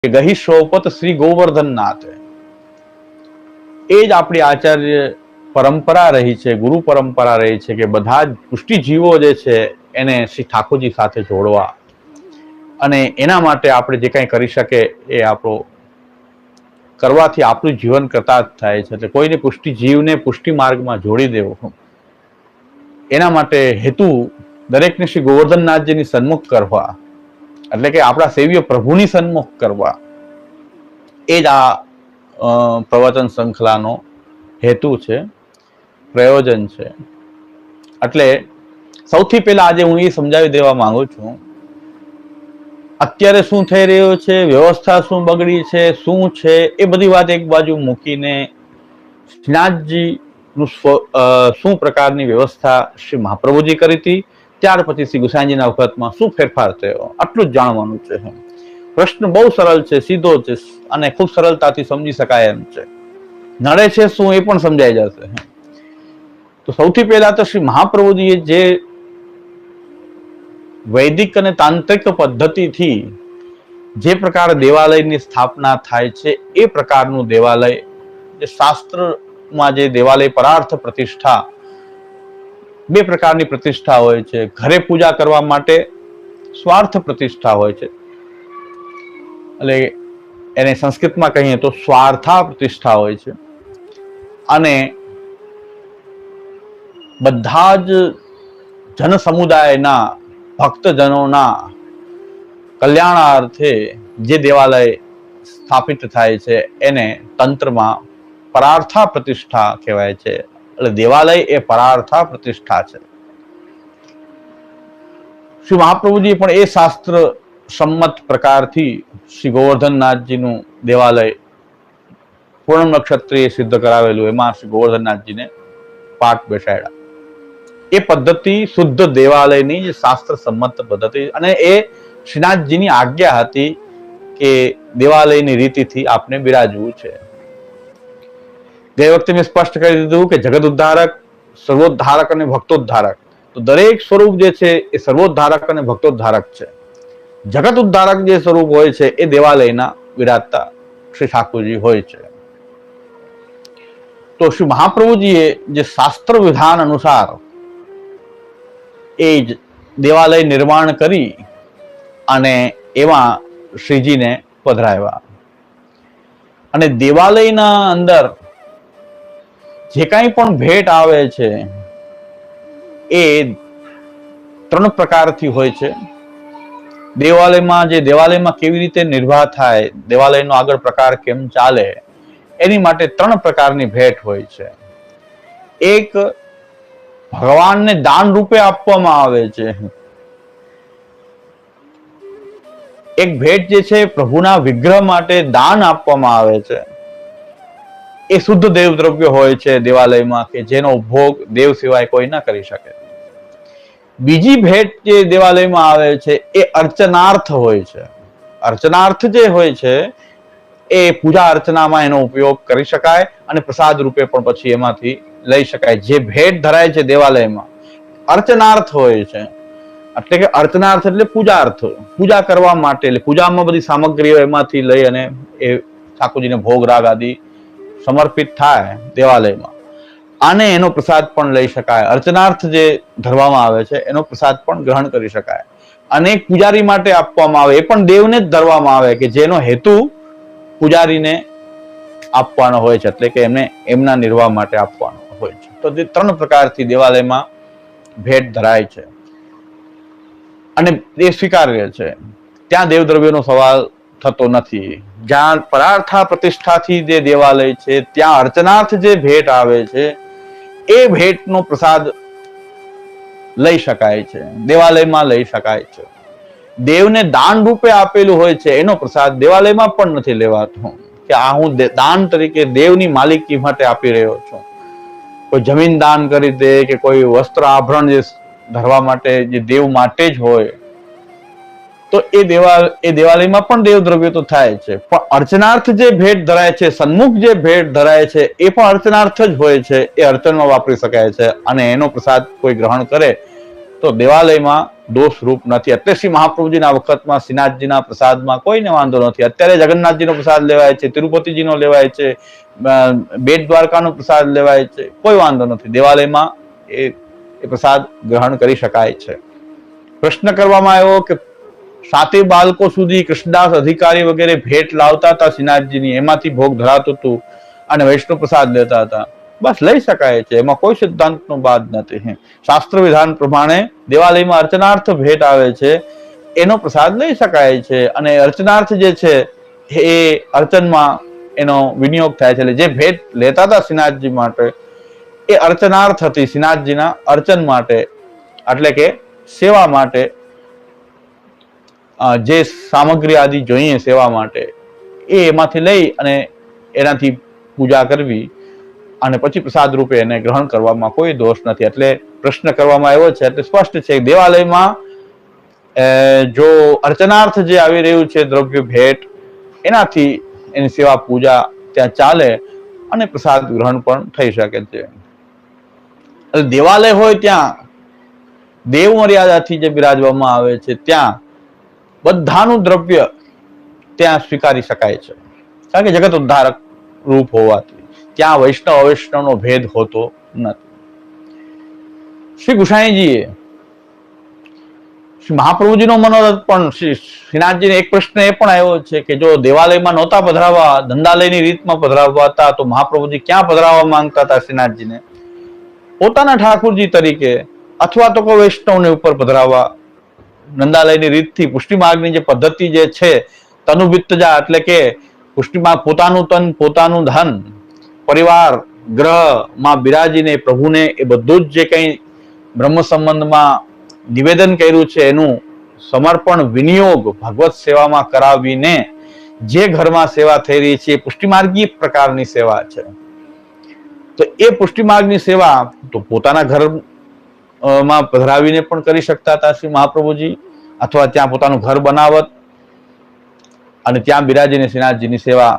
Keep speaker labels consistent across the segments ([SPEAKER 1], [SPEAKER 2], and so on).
[SPEAKER 1] ગહી શોપત શ્રી ગોવર્ધનનાથ, એ જ આપણી આચાર્ય પરંપરા રહી છે, ગુરુ પરંપરા રહી છે કે બધા જ પુષ્ટિજીવો જે છે એને શ્રી ઠાકોરજી સાથે જોડવા, અને એના માટે આપણે જે કંઈ કરી શકે એ આપણો કરવાથી આપણું જીવન કૃતાર્થ થાય છે. એટલે કોઈને પુષ્ટિજીવને પુષ્ટિ માર્ગમાં જોડી દેવો, એના માટે હેતુ દરેકને શ્રી ગોવર્ધનનાથજીની સન્મુખ કરવા, એટલે કે આપણા સેવ્ય પ્રભુની સન્મુખ કરવા, એ જ આ પ્રવચન શૃંખલાનો હેતુ છે, પ્રયોજન છે. એટલે સૌથી પહેલા આજે હું એ સમજાવી દેવા માંગુ છું, અત્યારે શું થઈ રહ્યું છે, વ્યવસ્થા શું બગડી છે, શું છે, એ બધી વાત એક બાજુ મૂકીને શ્રીનાથજીનું શું પ્રકારની વ્યવસ્થા શ્રી મહાપ્રભુજી કરી હતી, ત્યાર પછી શ્રી ગુસાઈજીના વખતમાં શું ફેરફાર થયો, આટલું જ જાણવાનું છે. પ્રશ્ન બહુ સરળ છે, સીધો છે અને ખૂબ સરળતાથી સમજી શકાય એમ છે. નડે છે શું એ પણ સમજાઈ જશે. તો સૌથી પહેલા તો શ્રી મહાપ્રભુજીએ જે વૈદિક અને તાંત્રિક પદ્ધતિથી જે પ્રકાર દેવાલયની સ્થાપના થાય છે, એ પ્રકારનું દેવાલય, જે શાસ્ત્રમાં જે દેવાલય પરાર્થ પ્રતિષ્ઠા, બે પ્રકારની પ્રતિષ્ઠા હોય છે. ઘરે પૂજા કરવા માટે સ્વાર્થ પ્રતિષ્ઠા હોય છે, એટલે એને સંસ્કૃતમાં કહીએ તો સ્વાર્થા પ્રતિષ્ઠા હોય છે, અને બધા જ જન સમુદાયના ભક્તજનોના કલ્યાણાર્થે જે દેવાલય સ્થાપિત થાય છે એને તંત્રમાં પરાર્થા પ્રતિષ્ઠા કહેવાય છે. એટલે દેવાલય એ પરાર્થા પ્રતિષ્ઠા છે. શ્રી મહાપ્રભુજી પણ એ શાસ્ત્ર સંમત પ્રકારથી શ્રી ગોવર્ધનનાથજીનું દેવાલય પૂર્ણ નક્ષત્રીએ સિદ્ધ કરાવેલું, એમાં શ્રી ગોવર્ધનનાથજીને પાઠ બેસાડ્યા. એ પદ્ધતિ શુદ્ધ દેવાલયની શાસ્ત્ર સંમત પદ્ધતિ, અને એ શ્રીનાથજીની આજ્ઞા હતી કે દેવાલયની રીતિથી આપને બિરાજવું છે. ગઈ વખતે મેં સ્પષ્ટ કરી દીધું કે જગત ઉદ્ધારક, સર્વોદ્ધારક અને ભક્તોદ્ધારક, તો દરેક સ્વરૂપ જે છે એ સર્વોદ્ધારક અને ભક્તોદ્ધારક છે. જગત ઉદ્ધારક જે સ્વરૂપ હોય છે એ દેવાલયના વિરાજતા શ્રી ઠાકોરજી હોય છે. તો શ્રી મહાપ્રભુજીએ જે શાસ્ત્ર વિધાન અનુસાર એ જ દેવાલય નિર્માણ કરી અને એમાં શ્રીજીને પધરાવ્યા. અને દેવાલયના અંદર જે કાંઈ પણ ભેટ આવે છે એ 3 પ્રકારથી હોય છે. દેવાલયમાં કેવી રીતે નિર્વાહ થાય, દેવાલયનો આગળ પ્રકાર કેમ ચાલે, એની માટે 3 પ્રકારની ભેટ હોય છે. એક ભગવાનને દાન રૂપે આપવામાં આવે છે. એક ભેટ જે છે પ્રભુના વિગ્રહ માટે દાન આપવામાં આવે છે. એ શુદ્ધ દેવ દ્રવ્ય હોય છે દેવાલયમાં, કે જેનો ભોગ દેવ સિવાય કોઈ ના કરી શકે. બીજી ભેટ જે દેવાલયમાં આવે છે એ અર્ચનાર્થ હોય છે. અર્ચનાર્થ જે હોય છે એ પૂજા અર્ચનામાં એનો ઉપયોગ કરી શકાય, અને પ્રસાદ રૂપે પણ પછી એમાંથી લઈ શકાય. જે ભેટ ધરાય છે દેવાલયમાં અર્ચનાર્થ હોય છે. એટલે કે અર્ચનાર્થ એટલે પૂજાર્થ, પૂજા કરવા માટે, એટલે પૂજામાં બધી સામગ્રીઓ એમાંથી લઈ અને એ ઠાકોરજીને ભોગ રાગ આદિ સમર્પિત થાય દેવાલયમાં, અને એનો પ્રસાદ પણ લઈ શકાય. અર્ચનાર્થ જે ધરવામાં આવે છે એનો પ્રસાદ પણ ગ્રહણ કરી શકાય. અને એક પૂજારી માટે આપવામાં આવે, એ પણ દેવને જ ધરવામાં આવે, કે જેનો હેતુ પૂજારીને આપવાનો હોય છે, એટલે કે એમને એમના નિર્વાહ માટે આપવાનો હોય છે. તો જે 3 પ્રકારથી દેવાલયમાં ભેટ ધરાય છે અને એ સ્વીકાર્ય છે. ત્યાં દેવદ્રવ્યનો સવાલ થતો નથી. જ્યાં પરાર્થા પ્રતિષ્ઠાથી જે દેવાલય છે ત્યાં અર્ચનાર્થ જે ભેટ આવે છે એ ભેટનો પ્રસાદ લઈ શકાય છે, દેવાલયમાં લઈ શકાય છે. દેવને દાન રૂપે આપેલું હોય છે એનો પ્રસાદ દેવાલયમાં પણ નથી લેવાતો, કે આ હું દાન તરીકે દેવની માલિકી માટે આપી રહ્યો છું. કોઈ જમીન દાન કરી દે, કે કોઈ વસ્ત્ર આભરણ જે ધરવા માટે જે દેવ માટે જ હોય, તો એ દેવાલયમાં પણ દેવ દ્રવ્ય તો થાય છે. પણ અર્ચનાર્થ જે ભેટ ધરાય છે, સન્મુખ જે ભેટ ધરાય છે, એ પણ અર્ચનાર્થ જ હોય છે. એ અર્ચનમાં વાપરી શકાય છે, અને એનો પ્રસાદ કોઈ ગ્રહણ કરે તો દેવાલયમાં દોષ રૂપ નથી. એટલે શ્રી મહાપ્રભુજીના વખતમાં શ્રીનાથજીના પ્રસાદમાં કોઈને વાંધો નથી. અત્યારે જગન્નાથજીનો પ્રસાદ લેવાય છે, તિરુપતિજીનો લેવાય છે, બેટ દ્વારકાનો પ્રસાદ લેવાય છે, કોઈ વાંધો નથી. દેવાલયમાં એ પ્રસાદ ગ્રહણ કરી શકાય છે. પ્રશ્ન કરવામાં આવ્યો કે 7 બાળકો સુધી કૃષ્ણદાસ અધિકારી વગેરે ભેટ લાવતા હતા શ્રીનાથજીની, એમાંથી ભોગ ધરાતું હતું અને વૈષ્ણવ પ્રસાદ લેતા હતા. બસ લઈ શકાય છે, એમાં કોઈ સિદ્ધાંતનો બાદ નથી. શાસ્ત્ર વિધાન પ્રમાણે દેવાલયમાં અર્ચનાર્થ ભેટ આવે છે, એનો પ્રસાદ લઈ શકાય છે અને અર્ચનાર્થ જે છે એ અર્ચનમાં એનો વિનિયોગ થાય છે. એટલે જે ભેટ લેતા હતા શ્રીનાથજી માટે એ અર્ચનાર્થ હતી, શ્રીનાથજીના અર્ચન માટે, એટલે કે સેવા માટે, જે સામગ્રી આદિ જોઈએ સેવા માટે એ એમાંથી લઈ અને એનાથી પૂજા કરવી અને પછી પ્રસાદ રૂપે એને ગ્રહણ કરવામાં કોઈ દોષ નથી. એટલે પ્રશ્ન કરવામાં આવ્યો છે એટલે સ્પષ્ટ છે કે દેવાલયમાં જો અર્ચનાર્થ જે આવી રહ્યું છે દ્રવ્ય ભેટ, એનાથી એની સેવા પૂજા ત્યાં ચાલે અને પ્રસાદ ગ્રહણ પણ થઈ શકે છે. દેવાલય હોય ત્યાં દેવ મર્યાદાથી જે બિરાજવામાં આવે છે ત્યાં બધાનું દ્રવ્ય ત્યાં સ્વીકારી શકાય છે, કારણ કે જગત ઉદ્ધારક રૂપ હોવાથી ત્યાં વૈષ્ણવ અવૈષ્ણવનો ભેદ હોતો નથી. શ્રી ગુસાઈજીએ શ્રી મહાપ્રભુજીનો મનોરથ પણ શ્રીનાથજીને એક પ્રશ્ન એ પણ આવ્યો છે કે જો દેવાલયમાં નહોતા પધરાવવા, ધંધાલયની રીતમાં પધરાવવા હતા, તો મહાપ્રભુજી ક્યાં પધરાવવા માંગતા હતા શ્રીનાથજીને? પોતાના ઠાકુરજી તરીકે અથવા તો કોઈ વૈષ્ણવને ઉપર પધરાવવા. નંદાલયની રીતથી પુષ્ટિ માર્ગની જે પદ્ધતિ જે છે તનુવિત્તજા, એટલે કે પુષ્ટિ માર્ગ પોતાનું તન પોતાનું ધન પરિવાર ગ્રહમાં બિરાજીને પ્રભુને એ બધું જ જે કંઈ બ્રહ્મ સંબંધમાં નિવેદન કર્યું છે એનું સમર્પણ વિનિયોગ ભગવત સેવામાં કરાવીને જે ઘરમાં સેવા થઈ રહી છે એ પુષ્ટિમાર્ગી પ્રકારની સેવા છે. તો એ પુષ્ટિમાર્ગની સેવા તો પોતાના ઘર માં પધરાવીને પણ કરી શકતા હતા શ્રી મહાપ્રભુજી, અથવા ત્યાં પોતાનું ઘર બનાવત અને ત્યાં બિરાજીને શ્રીનાથજીની સેવા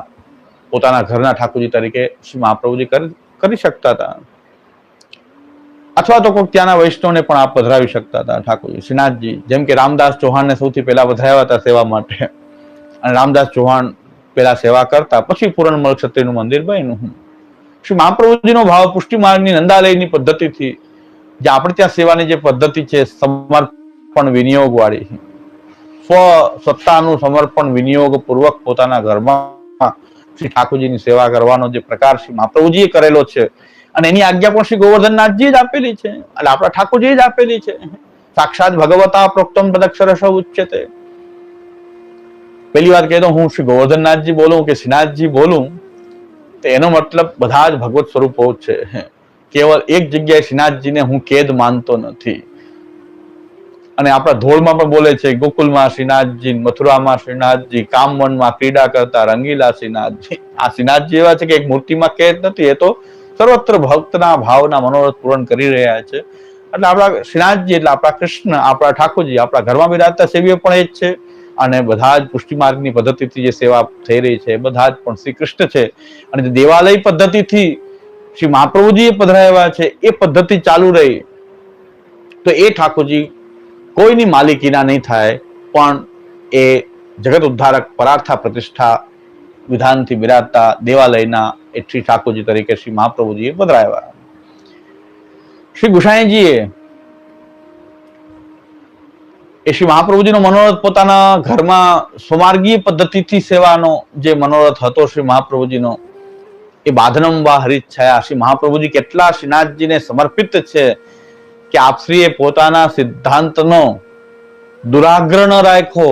[SPEAKER 1] પોતાના ઘરના ઠાકોરજી તરીકે શ્રી મહાપ્રભુજી કરી શકતા હતા, અથવા તો કોઈ ત્યાંના વૈષ્ણવને પણ આપ પધરાવી શકતા હતા ઠાકોરજી શ્રીનાથજી. જેમ કે રામદાસ ચૌહાણને સૌથી પહેલા પધરાવ્યા હતા સેવા માટે, અને રામદાસ ચૌહાણ પહેલા સેવા કરતા, પછી પૂરણમલ ક્ષત્રિયનું મંદિર બન્યું. શ્રી મહાપ્રભુજીનો ભાવ પુષ્ટિ માર્ગની નંદાલયની પદ્ધતિથી જે આપણે ત્યાં સેવાની જે પદ્ધતિ છે સમર્પણ વિનિયોગ વાળી, સત્તાનું સમર્પણ વિનિયોગ પૂર્વક પોતાના ઘરમાં શ્રી ઠાકોરજીની સેવા કરવાનો જે પ્રકાર શ્રી મહાપ્રભુજીએ કરેલો છે અને એની આજ્ઞા પણ શ્રી ગોવર્ધનનાથજી જ આપેલી છે, એટલે આપણા ઠાકોરજી જ આપેલી છે. સાક્ષાત ભગવતા પ્રોક્તમ તદક્ષરશ ઉચ્યતે. પહેલી વાર કહેતો હું શ્રી ગોવર્ધનનાથજી બોલું કે શ્રીનાથજી બોલું તો એનો મતલબ બધા જ ભગવત સ્વરૂપો જ છે. કેવળ એક જગ્યાએ શ્રીનાથજીને હું કેદ માનતો નથી. અને આપણા ધોળમાં પણ બોલે છે ગોકુલમાં શ્રીનાથજી, મથુરામાં શ્રીનાથજી, કામવનમાં ક્રીડા કરતા રંગીલા શ્રીનાથજી. આ શ્રીનાથજી એવા છે કે એક મૂર્તિમાં કેદ નથી, એ તો સર્વત્ર ભક્તના ભાવના મનોરથ પૂરણ કરી રહ્યા છે. એટલે આપણા શ્રીનાથજી એટલે આપણા કૃષ્ણ, આપણા ઠાકોરજી, આપણા ઘરમાં બિરાજતા સેવીઓ પણ એ જ છે. અને બધા જ પુષ્ટિ માર્ગની પદ્ધતિથી જે સેવા થઈ રહી છે બધા જ પણ શ્રી કૃષ્ણ છે. અને દેવાલય પદ્ધતિથી શ્રી મહાપ્રભુજીએ પધરાવ્યા છે એ પદ્ધતિ ચાલુ રહી તો એ ઠાકોરજી કોઈની માલિકીના નહીં થાય, પણ એ જગત ઉદ્ધારક પરાર્થા પ્રતિષ્ઠા વિધાનથી બિરાજતા દેવાલયના એ શ્રી ઠાકોરજી તરીકે શ્રી મહાપ્રભુજીએ પધરાવ્યા. શ્રી ગુસાઈજીએ એ શ્રી મહાપ્રભુજીનો મનોરથ પોતાના ઘરમાં સ્વમાર્ગીય પદ્ધતિથી સેવાનો જે મનોરથ હતો શ્રી મહાપ્રભુજીનો, એ બાધનમ વા હરિચ્છાયા. શ્રી મહાપ્રભુજી કેટલા શ્રીનાથજીને સમર્પિત છે કે આપશ્રીએ પોતાના સિદ્ધાંતનો દુરાગ્રહ ન રાખ્યો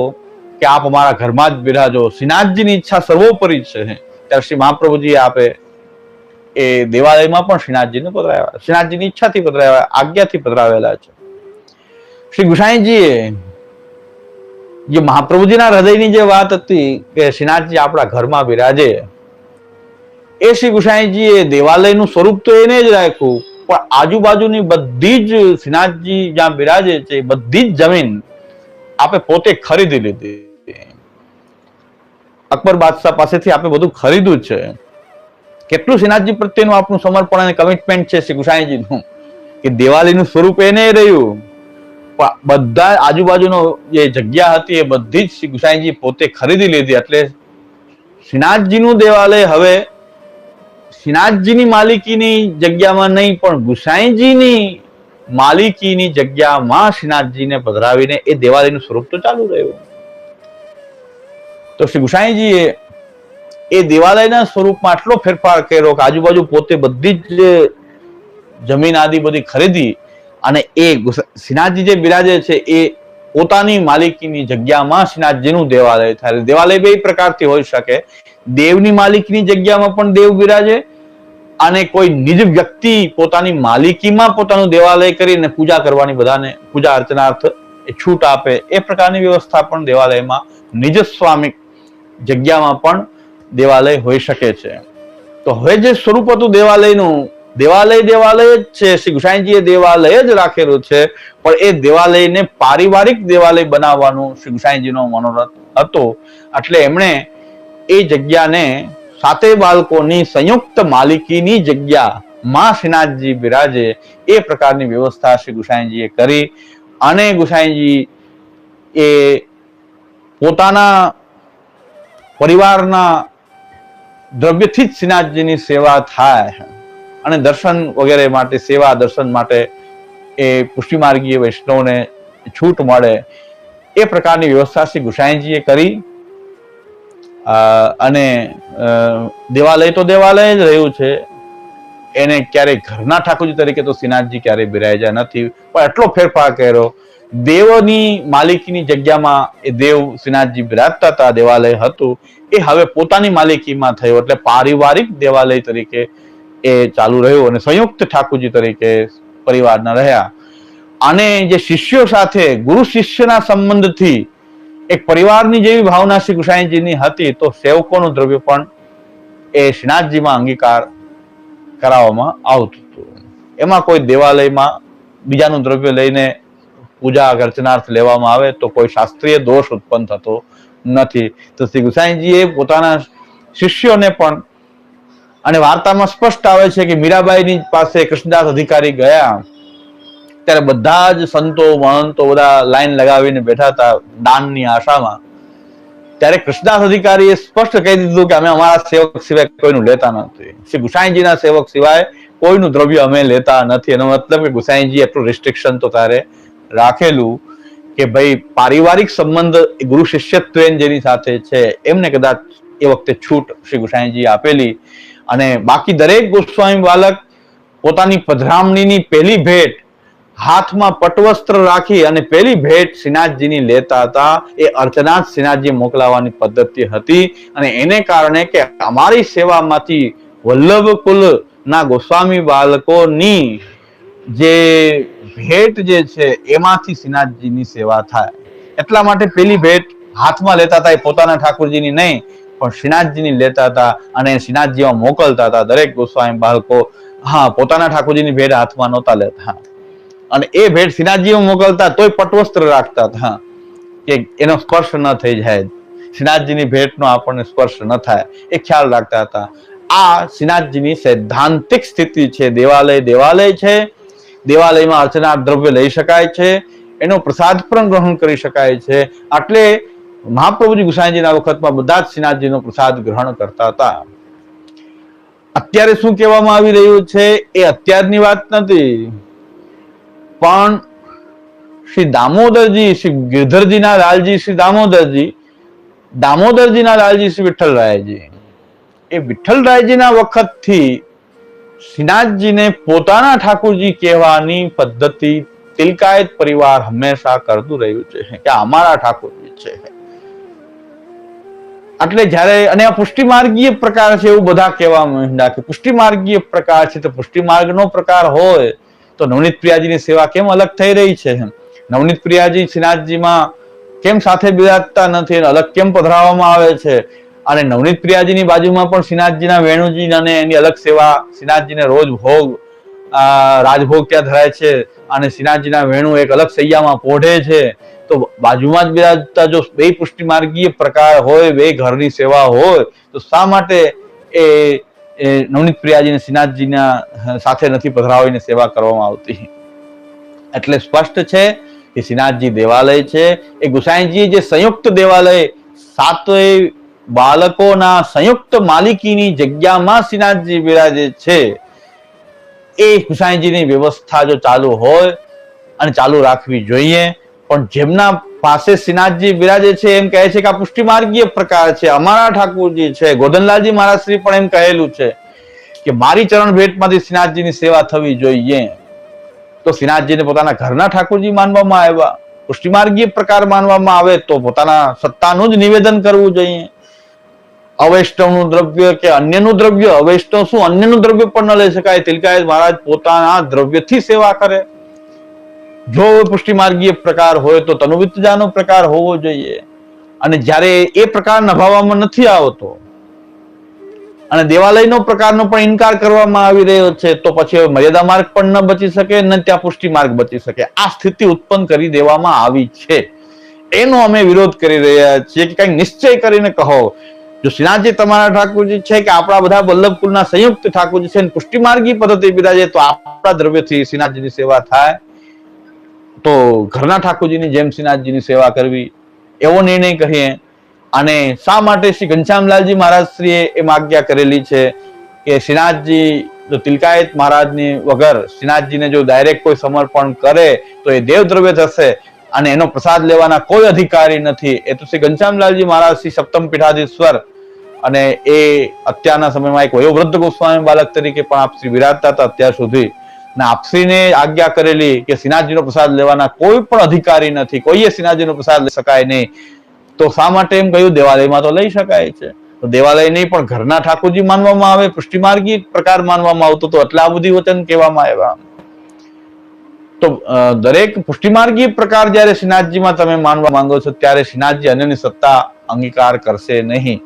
[SPEAKER 1] કે આપ અમારા ઘરમાં જ બિરાજો. શ્રીનાથજીની ઈચ્છા સર્વોપરી છે. ત્યારે શ્રી મહાપ્રભુજી આપે એ દેવાલયમાં પણ શ્રીનાથજીને પધરાવ્યા, શ્રીનાથજીની ઈચ્છાથી પધરાવ્યા, આજ્ઞાથી પધરાવેલા છે. શ્રી ગુસાઈજીએ જે મહાપ્રભુજીના હૃદયની જે વાત હતી કે શ્રીનાથજી આપણા ઘરમાં બિરાજે, એ શ્રી ગુસાઈજીએ દેવાલયનું સ્વરૂપ તો એને જ રાખ્યું, પણ આજુબાજુની બધી જ શ્રીનાથજી જ્યાં બિરાજે છે બધી જ જમીન આપે પોતે ખરીદી લીધી. અકબર બાદશાહ પાસેથી આપે બધું ખરીદ્યું છે. કેટલું શ્રીનાથજી પ્રત્યેનું આપણું સમર્પણ અને કમિટમેન્ટ છે શ્રી ગુસાઈજીનું કે દેવાલયનું સ્વરૂપ એને રહ્યું, બધા આજુબાજુનો જે જગ્યા હતી એ બધી જ શ્રી ગુસાઈજી પોતે ખરીદી લીધી. એટલે શ્રીનાથજીનું દેવાલય હવે શ્રીનાથજીની માલિકીની જગ્યામાં નહીં પણ ગુસાઈજીની માલિકીની જગ્યામાં શ્રીનાથજીને પધરાવીને એ દેવાલયનું સ્વરૂપ તો ચાલુ રહ્યું. તો શ્રી ગુસાઈજીએ એ દેવાલયના સ્વરૂપમાં આટલો ફેરફાર કર્યો કે આજુબાજુ પોતે બધી જ જમીન આદિ બધી ખરીદી અને એ શ્રીનાથજી જે બિરાજે છે એ પોતાની માલિકીની જગ્યામાં શ્રીનાથજીનું દેવાલય થાય. દેવાલય બે પ્રકારથી હોઈ શકે. દેવની માલિકીની જગ્યામાં પણ દેવ બિરાજે અને કોઈ નિજ વ્યક્તિ પોતાની માલિકીમાં પોતાનું દેવાલય કરીને પૂજા કરવાની બધાને પૂજા અર્ચનાર્થ એ છૂટ આપે એ પ્રકારની વ્યવસ્થા પણ દેવાલયમાં નિજ સ્વામિક જગ્યામાં પણ દેવાલય હોઈ શકે છે. તો હવે જે સ્વરૂપ હતું દેવાલયનું, દેવાલય જ છે. શ્રી ગુસાઈજીએ દેવાલય જ રાખેલું છે પણ એ દેવાલયને પારિવારિક દેવાલય બનાવવાનું શ્રી ગુસાઈજીનો મનોરથ હતો. એટલે એમણે એ જગ્યાને 7 બાળકોની સંયુક્ત માલિકીની જગ્યા માં શ્રીનાથજી બિરાજે એ પ્રકારની વ્યવસ્થા શ્રી ગુસાઈજીએ કરી અને ગુસાઈજી એ પોતાના પરિવારના દ્રવ્યથી જ શ્રીનાથજીની સેવા થાય અને દર્શન વગેરે માટે સેવા દર્શન માટે એ પુષ્ટિમાર્ગીય વૈષ્ણવને છૂટ મળે એ પ્રકારની વ્યવસ્થા શ્રી ગુસાઈજીએ કરી. અને દેવાલય તો દેવાલય જ રહ્યું છે. એને ક્યારેય ઘરના ઠાકોરજી તરીકે તો શ્રીનાથજી ક્યારેય બિરાજ્યા નથી પણ એટલો ફેરફાર કર્યો. દેવની માલિકીની જગ્યામાં એ દેવ શ્રીનાથજી બિરાજતા હતા, દેવાલય હતું એ હવે પોતાની માલિકીમાં થયું એટલે પારિવારિક દેવાલય તરીકે એ ચાલુ રહ્યું અને સંયુક્ત ઠાકોરજી તરીકે પરિવારના રહ્યા. અને જે શિષ્યો સાથે ગુરુ શિષ્યના સંબંધથી એક પરિવારની જેવી ભાવના શ્રી ગુસાઈજીની હતી તો સેવકોનું દ્રવ્ય પણ એ શ્રીનાથજીમાં અંગીકાર કરાવવામાં આવતું હતું. એમાં કોઈ દેવાલયમાં બીજાનું દ્રવ્ય લઈને પૂજા અર્ચનાર્થ લેવામાં આવે તો કોઈ શાસ્ત્રીય દોષ ઉત્પન્ન થતો નથી. તો શ્રી ગુસાઈજીએ પોતાના શિષ્યોને પણ, અને વાર્તામાં સ્પષ્ટ આવે છે કે મીરાબાઈની પાસે કૃષ્ણદાસ અધિકારી ગયા ત્યારે બધા જ સંતો મહંતો બધા લાઈન લગાવીને બેઠા હતા દાનની આશામાં. ત્યારે કૃષ્ણદાસ અધિકારીએ સ્પષ્ટ કહી દીધું કે અમે અમારા સેવક સિવાય કોઈનું લેતા નથી. શ્રી ગુસાઈજીના સેવક સિવાય કોઈનું દ્રવ્ય અમે લેતા નથી. એનો મતલબ કે ગુસાઈજી એટલું રિસ્ટ્રિક્શન તો તારે રાખેલું કે ભાઈ પારિવારિક સંબંધ ગુરુ શિષ્યત્વ જેની સાથે છે એમને કદાચ એ વખતે છૂટ શ્રી ગુસાઈજી આપેલી. અને બાકી દરેક ગોસ્વામી બાલક પોતાની પધરામણીની પહેલી ભેટ હાથમાં પટવસ્ત્ર રાખી અને પહેલી ભેટ શ્રીનાથજીની લેતા હતા. એ અર્ચના શ્રીનાથજી મોકલાવાની પદ્ધતિ હતી અને એને કારણે કે અમારી સેવામાંથી વલ્લભ કુલ ના ગોસ્વામી બાળકોની જે ભેટ જે છે એમાંથી શ્રીનાથજીની સેવા થાય એટલા માટે પેલી ભેટ હાથમાં લેતા હતા એ પોતાના ઠાકોરજીની નહીં પણ શ્રીનાથજીની લેતા હતા અને શ્રીનાથજીમાં મોકલતા હતા. દરેક ગોસ્વામી બાળકો પોતાના ઠાકોરજીની ભેટ હાથમાં નહોતા લેતા અને એ ભેટ શ્રીનાથજીમાં મોકલતા તોય પટવસ્ત્ર રાખતા હતા કે એનો સ્પર્શ ન થઈ જાય, શ્રીનાથજીની ભેટનો આપણને સ્પર્શ ન થાય એ ખ્યાલ રાખતા હતા. આ શ્રીનાથજીની સૈદ્ધાંતિક સ્થિતિ છે. દેવાલય છે, દેવાલયમાં અર્ચના દ્રવ્ય લઈ શકાય છે, એનો પ્રસાદ પણ ગ્રહણ કરી શકાય છે. એટલે મહાપ્રભુજી ગુસાઈજીના વખતમાં બધા જ શ્રીનાથજીનો પ્રસાદ ગ્રહણ કરતા હતા. અત્યારે શું કહેવામાં આવી રહ્યું છે એ અત્યારની વાત નથી પણ શ્રી દામોદરજી, શ્રી ગિરધરજીના લાલજી શ્રી દામોદરજીના લાલજી શ્રી વિઠ્ઠલરાયજી, એ વિઠ્ઠલરાયજીના વખતથી શ્રીનાથજીને પોતાના ઠાકોરજી કહેવાની પદ્ધતિ તિલકાયત પરિવાર હંમેશા કરતું રહ્યું છે કે અમારા ઠાકોરજી છે. એટલે જ્યારે અને આ પુષ્ટિમાર્ગીય પ્રકાર છે એવું બધા કહેવા માંડ્યા કે પુષ્ટિમાર્ગીય પ્રકાર છે તો પુષ્ટિમાર્ગનો પ્રકાર હોય તો નવનીત પ્રિયાજીની સેવા કેમ અલગ થઈ રહી છે? નવનીત પ્રિયાજી શ્રીનાથજીમાં કેમ સાથે બિરાજતા નથી, અલગ કેમ પધરાવવામાં આવે છે? અને નવનીત પ્રિયાજીની બાજુમાં પણ શ્રીનાથજીના વેણુજી અને એની અલગ સેવા, શ્રીનાથજીને રોજ ભોગ રાજભોગ ત્યાં ધરાય છે અને શ્રીનાથજીના વેણુ એક અલગ સૈયામાં પોઢે છે. તો બાજુમાં જ બિરાજતા જો બે પુષ્ટિમાર્ગીય પ્રકાર હોય, બે ઘરની સેવા હોય તો શા માટે એ નવનીત પ્રિયાજીને શ્રીનાથજીના સાથે નથી પધરાવીને સેવા કરવામાં આવતી? એટલે સ્પષ્ટ છે એ શ્રીનાથજી દેવાલય છે. એ ગુસાઈજી જે સંયુક્ત દેવાલય 7 બાળકોના સંયુક્ત માલિકીની જગ્યામાં શ્રીનાથજી બિરાજે છે. એ ગુસાઈજીની વ્યવસ્થા જો ચાલુ હોય અને ચાલુ રાખવી જોઈએ. પણ જેમના પાસે શ્રીનાથજી બિરાજે છે એમ કહે છે કે આ પુષ્ટિમાર્ગીય પ્રકાર છે, અમારા ઠાકોરજી છે. ગોધનલાલજી મહારાજ શ્રી પણ એમ કહેલું છે કે મારી ચરણ ભેટમાંથી શ્રીનાથજીની સેવા થવી જોઈએ. તો શ્રીનાથજીને પોતાના ઘરના ઠાકોરજી માનવામાં આવ્યા. પુષ્ટિમાર્ગીય પ્રકાર માનવામાં આવે તો પોતાના સત્તાનું જ નિવેદન કરવું જોઈએ. અવૈષ્ણવનું દ્રવ્ય કે અન્યનું દ્રવ્ય, અવૈષ્ણવ શું અન્યનું દ્રવ્ય પણ ન લઈ શકાય. તિલકાયત મહારાજ પોતાના દ્રવ્યથી સેવા કરે. જો પુષ્ટિમાર્ગીય પ્રકાર હોય તો તનુવિત્તજાનો પ્રકાર હોવો જોઈએ. અને જ્યારે એ પ્રકાર નભાવવામાં નથી આવતો અને દેવાલયનો પ્રકારનો પણ ઇનકાર કરવામાં આવી રહ્યો છે તો પછી મર્યાદા માર્ગ પણ ન બચી શકે ન ત્યાં પુષ્ટિ માર્ગ બચી શકે. આ સ્થિતિ ઉત્પન્ન કરી દેવામાં આવી છે. એનો અમે વિરોધ કરી રહ્યા છીએ કે કંઈક નિશ્ચય કરીને કહો. જો શ્રીનાથજી તમારા ઠાકોરજી છે કે આપણા બધા વલ્લભ કુલના સંયુક્ત ઠાકોરજી છે, પુષ્ટિમાર્ગી પદ્ધતિ બિરાજે તો આપણા દ્રવ્યથી શ્રીનાથજીની સેવા થાય. તો ઘરના ઠાકોરજીની જેમ શ્રીનાથજીની સેવા કરવી એવો નિર્ણય કરીએ. અને શા માટે શ્રી ઘનશ્યામલાલજી મહારાજ શ્રીએ એમ આજ્ઞા કરેલી છે કે શ્રીનાથજી જો તિલકાયત મહારાજની વગર શ્રીનાથજીને જો ડાયરેક્ટ કોઈ સમર્પણ કરે તો એ દેવ દ્રવ્ય થશે અને એનો પ્રસાદ લેવાના કોઈ અધિકારી નથી. એ તો શ્રી ઘનશ્યામલાલજી મહારાજ શ્રી સપ્તમ પીઠાધીશ્વર અને એ અત્યારના સમયમાં એક વયોવૃદ્ધ ગોસ્વામી બાલક તરીકે પણ આપ શ્રી વિરાજતા હતા અત્યાર સુધી. ને આપશ્રીને આજ્ઞા કરેલી કે શ્રીનાથજીનો પ્રસાદ લેવાના કોઈ પણ અધિકારી નથી, કોઈએ શ્રીનાથજીનો પ્રસાદ લઈ શકાય નહીં. તો શા માટે એમ કહ્યું? દેવાલયમાં તો લઈ શકાય છે. તો દેવાલય નહીં પણ ઘરના ઠાકોરજી માનવામાં આવે, પુષ્ટિમાર્ગી પ્રકાર માનવામાં આવતો તો એટલે આ બધી વચન કહેવામાં આવ્યા. તો દરેક પુષ્ટિમાર્ગી પ્રકાર જ્યારે શ્રીનાથજીમાં તમે માનવા માંગો છો ત્યારે શ્રીનાથજી અન્યની સત્તા અંગીકાર કરશે નહીં.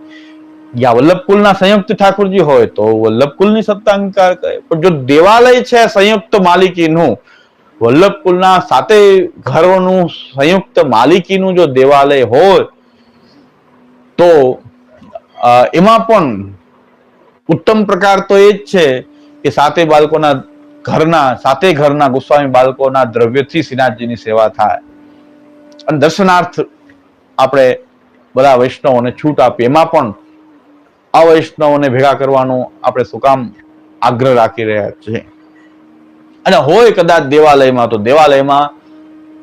[SPEAKER 1] યા વલ્લભ કુલના સંયુક્ત ઠાકોરજી હોય તો વલ્લભ કુલની સત્તા અંગીકાર કરે. પણ જો દેવાલય છે સંયુક્ત માલિકીનું, વલ્લભ કુલના 7 ઘરોનું સંયુક્ત માલિકીનું જો દેવાલય હોય તો એમાં પણ ઉત્તમ પ્રકાર તો એ જ છે કે 7 બાળકોના ઘરના ગોસ્વામી બાળકોના દ્રવ્યથી શ્રીનાથજીની સેવા થાય. અને દર્શનાર્થ આપણે બધા વૈષ્ણવોને છૂટ આપીએ. એમાં પણ અવૈષ્ણવોને ભેગા કરવાનું આપણે શું કામ આગ્રહ રાખી રહ્યા છીએ? અને હોય કદાચ દેવાલયમાં તો દેવાલયમાં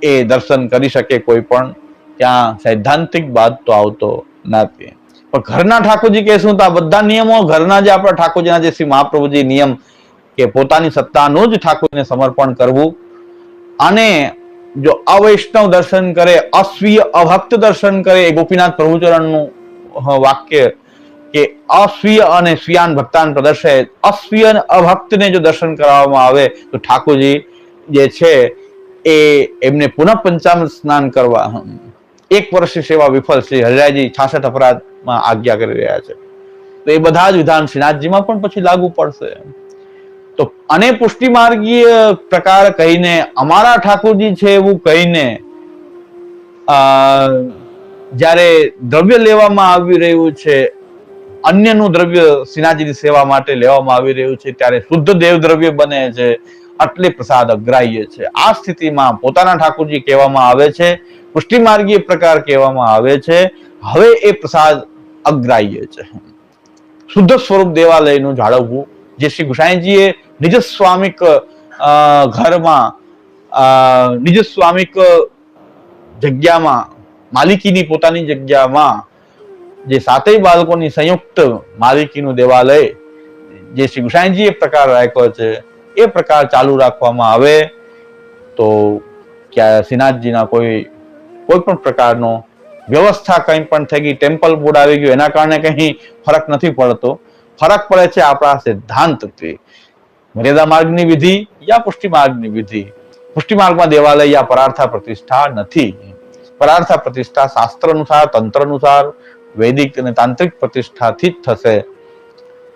[SPEAKER 1] એ દર્શન કરી શકે કોઈ પણ, ત્યાં સૈદ્ધાંતિક બાદ તો આવતો નથી. પણ ઘરના ઠાકોરજી કહેશું તો આ બધા નિયમો ઘરના જે આપણા ઠાકોરજીના જે શ્રી મહાપ્રભુજી નિયમ કે પોતાની સત્તાનું જ ઠાકોરજીને સમર્પણ કરવું. અને જો અવૈષ્ણવ દર્શન કરે, અસ્વીય અભક્ત દર્શન કરે, એ ગોપીનાથ પ્રભુચરણનું વાક્ય કે અસ્વીય અને સ્વીયાન ભક્તાન પ્રદર્શે. અસ્વીય અને અભક્તને જો દર્શન કરાવવામાં આવે તો ઠાકોરજી જે છે એ એમને પુનઃ પંચામૃત સ્નાન કરવા 1 વર્ષની સેવા વિફળ શ્રી હરિરાયજી 66 અપરાધમાં આજ્ઞા કરી રહ્યા છે. તો એ બધા જ વિધાન શ્રીનાથજીમાં પણ પછી લાગુ પડશે. તો અને પુષ્ટિમાર્ગીય પ્રકાર કહીને અમારા ઠાકોરજી છે એવું કહીને જ્યારે દ્રવ્ય લેવામાં આવી રહ્યું છે, અન્યનું દ્રવ્ય શ્રીનાથજીની સેવા માટે લેવામાં આવી રહ્યું છે, ત્યારે શુદ્ધ દેવ દ્રવ્ય બને છે, એટલે પ્રસાદ અગ્રાહ્ય છે. આ સ્થિતિમાં પોતાના ઠાકોરજી કહેવામાં આવે છે, પુષ્ટિમાર્ગીય પ્રકાર કહેવામાં આવે છે. હવે એ પ્રસાદ અગ્રાહ્ય છે. શુદ્ધ સ્વરૂપ દેવાલયનું જાળવવું, જે શ્રી ગુસાઈજીએ નિજ સ્વામિક ઘરમાં, નિજ સ્વામિક જગ્યામાં, માલિકીની પોતાની જગ્યામાં જે 7 બાળકોની સંયુક્ત માલિકીનું દેવાલય જે શ્રી ગુસાઈજીએ પ્રકાર રાખ્યો છે, એ પ્રકાર ચાલુ રાખવામાં આવે તો શ્રીનાથજીના કોઈ પણ પ્રકારનો વ્યવસ્થા કંઈ પણ થઈ ગઈ, ટેમ્પલ બોર્ડ આવી ગયું, એના કારણે કંઈ ફરક નથી પડતો. ફરક પડે છે આપણા સિદ્ધાંતથી. મર્યાદા માર્ગની વિધિ યા પુષ્ટિ માર્ગની વિધિ. પુષ્ટિ માર્ગમાં દેવાલય યા પરાર્થા પ્રતિષ્ઠા નથી. પરાર્થા પ્રતિષ્ઠા શાસ્ત્ર અનુસાર, તંત્ર અનુસાર, વૈદિક અને તાંત્રિક પ્રતિષ્ઠાથી જ થશે.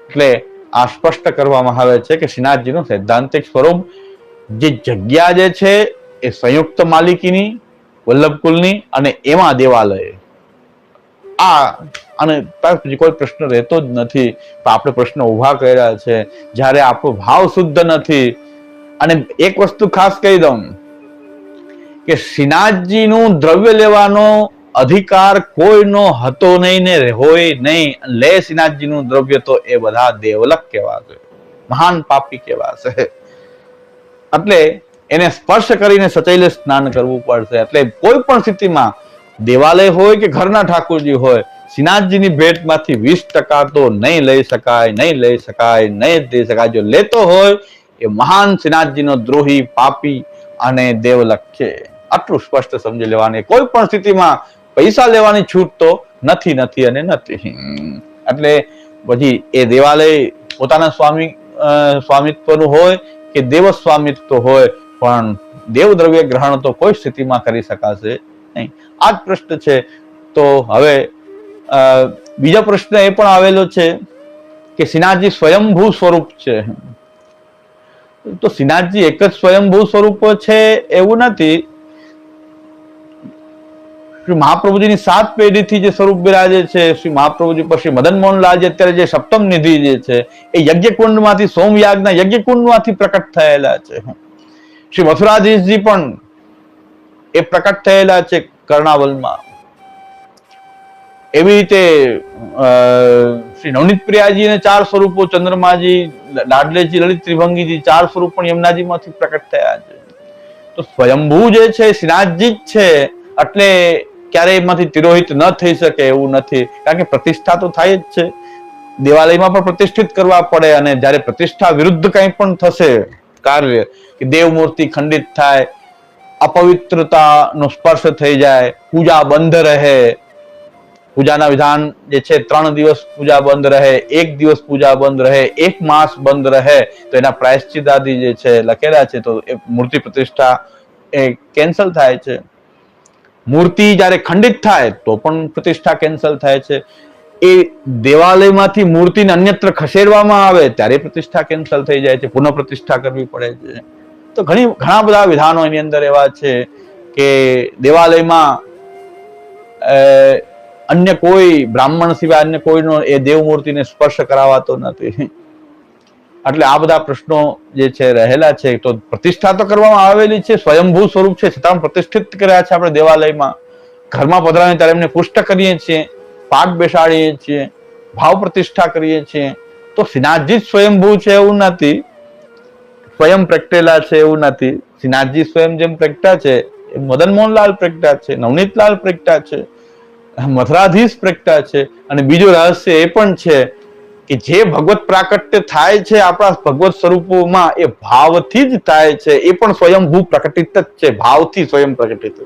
[SPEAKER 1] એટલે આ સ્પષ્ટ કરવામાં આવે છે કે શ્રીનાથજીનું સૈદ્ધાંતિક સ્વરૂપ જે જગ્યા જે છે એ સંયુક્ત માલિકીની વલ્લભ કુલની અને એમાં દેવાલય. આ અને પછી કોઈ પ્રશ્ન રહેતો જ નથી. તો આપણે પ્રશ્ન ઉભા કર્યા છે જ્યારે આપણો ભાવ શુદ્ધ નથી. અને એક વસ્તુ ખાસ કહી દઉં કે શ્રીનાથજીનું દ્રવ્ય લેવાનો અધિકાર કોઈનો હતો નહીં ને હોય નહીં, લે શ્રીનાથજીનું દ્રવ્ય તો એ બધા દેવલક કહેવાશે, મહાન પાપી કહેવાશે. એટલે એને સ્પર્શ કરીને સચૈલે સ્નાન કરવું પડશે. એટલે કોઈ પણ સ્થિતિમાં દેવાલય હોય કે ઘરના ઠાકોરજી હોય, શ્રીનાથજીની ભેટમાંથી 20% તો નહીં લઈ શકાય, નહીં લઈ શકાય, નહીં દઈ શકાય. જો લેતો હોય એ મહાન શ્રીનાથજીનો દ્રોહી, પાપી અને દેવલક છે. આટલું સ્પષ્ટ સમજી લેવાની. કોઈ પણ સ્થિતિમાં પૈસા લેવાની છૂટ તો નથી, નથી અને નથી. એટલે પછી એ દેવાલય પોતાના સ્વામિત્વનું હોય કે દેવ સ્વામિત્વ હોય, પણ દેવ દ્રવ્ય ગ્રહણ તો કોઈ સ્થિતિમાં કરી શકાશે નહીં. આ જ પ્રશ્ન છે. તો હવે બીજો પ્રશ્ન એ પણ આવેલો છે કે શ્રીનાથજી સ્વયંભૂ સ્વરૂપ છે. તો શ્રીનાથજી એક જ સ્વયંભૂ સ્વરૂપ છે એવું નથી. શ્રી મહાપ્રભુજીની 7 પેઢીથી જે સ્વરૂપ બિરાજે છે, શ્રી મહાપ્રભુજી પર શ્રી મદન મોહનલાલજી અત્યારે જે સપ્તમ નિધિ જે છે એ યજ્ઞકુંડમાંથી, સોમયાગના યજ્ઞકુંડમાંથી પ્રકટ થયેલા છે. શ્રી મથુરાધીશજી પણ એ પ્રકટ થયેલા છે કર્ણાવલમાં. એવી રીતે શ્રી નવનીત પ્રિયાજી ને 4 સ્વરૂપો, ચંદ્રમાજી, લાડલેજી, લલિત ત્રિભંગીજી 4 સ્વરૂપ પણ યમુનાજીમાંથી પ્રકટ થયા છે. તો સ્વયંભૂ જે છે શ્રીનાથજી જ છે. એટલે ક્યારેય એમાંથી તિરોહિત ન થઈ શકે એવું નથી, કારણ કે પ્રતિષ્ઠા તો થાય જ છે. દેવાલયમાં પણ પ્રતિષ્ઠિત કરવા પડે, અને જ્યારે પ્રતિષ્ઠા વિરુદ્ધ કંઈ પણ થશે કાર્ય, કે દેવ મૂર્તિ ખંડિત થાય, અપવિત્રતાનો સ્પર્શ થઈ જાય, પૂજા બંધ રહે, પૂજાના વિધાન જે છે 3 દિવસ પૂજા બંધ રહે, 1 દિવસ પૂજા બંધ રહે, 1 માસ બંધ રહે, તો એના પ્રાયશ્ચિત આદિ જે છે લખેલા છે. તો એ મૂર્તિ પ્રતિષ્ઠા એ કેન્સલ થાય છે. મૂર્તિ જ્યારે ખંડિત થાય તો પણ પ્રતિષ્ઠા કેન્સલ થાય છે. એ દેવાલયમાંથી મૂર્તિને અન્યત્ર ખસેડવામાં આવે ત્યારે પ્રતિષ્ઠા કેન્સલ થઈ જાય છે, પુનઃ પ્રતિષ્ઠા કરવી પડે છે. તો ઘણા બધા વિધાનો એની અંદર એવા છે કે દેવાલયમાં અન્ય કોઈ બ્રાહ્મણ સિવાય અન્ય કોઈનો એ દેવ મૂર્તિને સ્પર્શ કરાવાતો નથી. એટલે આ બધા પ્રશ્નો જે છે રહેલા છે. તો પ્રતિષ્ઠા તો કરવામાં આવેલી છે, સ્વયંભૂ સ્વરૂપ છે, છતાં પ્રતિષ્ઠિત કર્યા છે આપણે દેવાલયમાં. ઘરમાં પધરાવીને ત્યારે એમને પુષ્ટ કરીએ છીએ, પાઠ બેસાડીએ છીએ, ભાવ પ્રતિષ્ઠા કરીએ છીએ. તો શ્રીનાથજી જ સ્વયંભૂ છે એવું નથી, સ્વયં પ્રગટેલા છે એવું નથી. શ્રીનાથજી સ્વયં જેમ પ્રગટા છે, મદન મોહનલાલ પ્રગટા છે, નવનીતલાલ પ્રગટા છે, મથુરાધીશ પ્રગટા છે. અને બીજું રહસ્ય એ પણ છે કે જે ભગવત પ્રાકટ્ય થાય છે આપણા ભગવત સ્વરૂપોમાં, એ ભાવથી જ થાય છે. એ પણ સ્વયંભૂ પ્રકટિત જ છે, ભાવથી સ્વયં પ્રકટિત.